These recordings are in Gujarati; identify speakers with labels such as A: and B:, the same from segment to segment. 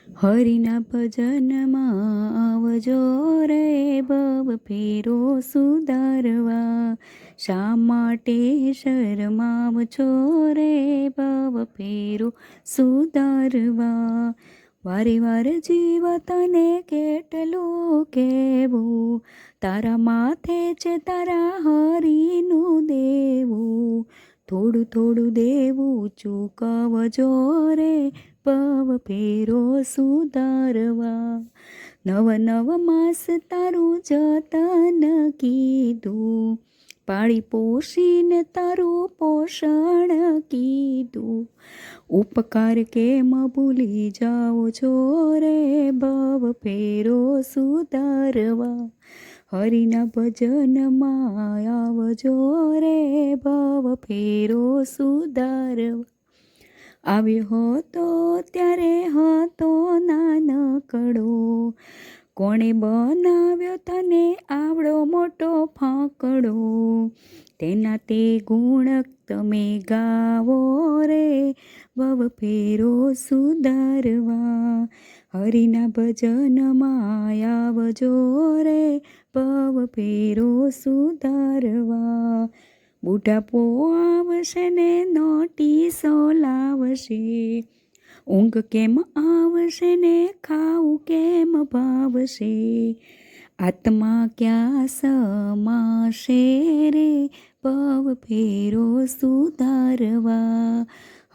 A: હરિના ભજનમાં આવજો રે ભવ ફેરો સુધારવા. શા માટે શરમાવ છો રે ભવ ફેરો સુધારવા. વારે વાર જીવ તને કેટલું કહેવું, તારા માથે છે તારા હરિનું દેવું. થોડું થોડું દેવું ચૂકવજો રે ભવ ફેરો સુધારવા. નવ નવ માસ તારું જતન કીધું, પાળી પોષીને તારું પોષણ કીધું. ઉપકાર કેમ ભૂલી જાઓ છો રે ભવ ફેરો સુધારવા. હરિના ભજનમાં આવજો રે ભવ ફેરો સુધારવા. આવ્યો હતો ત્યારે હતો નાનકડો, કોણે બનાવ્યો તને આવડો મોટો ફાંકડો. તેના તે ગુણ તમે ગાવો રે ભવ ફેરો સુધારવા. હરિના ભજનમાં આવજો રે ભવ ફેરો સુધારવા. બુઢાપો આવશે ને નોટીસો લાવશે, ઊંઘ કેમ આવશે ને ખાવું કેમ ભાવશે. આત્મા ક્યાં સમાશે રે ભવ ફેરો સુધારવા.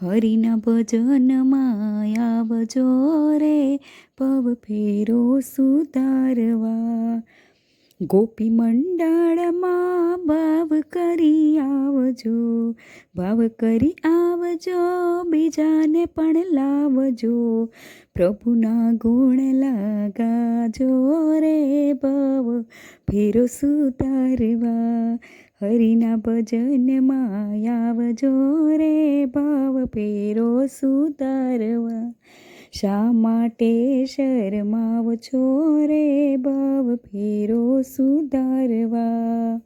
A: હરિના ભજનમાં આવજો રે ભવ ફેરો સુધારવા. ગોપી મંડળમાં ભાવ કરી આવજો, ભાવ કરી આવજો બીજાને પણ લાવજો. પ્રભુના ગુણ લગાજો રે ભવ ફેરો સુધારવા. હરિના ભજનમાં આવજો રે ભવ ફેરો સુધારવા. શા માટે શરમાવ છો રે ભવ ફેરો સુધારવા.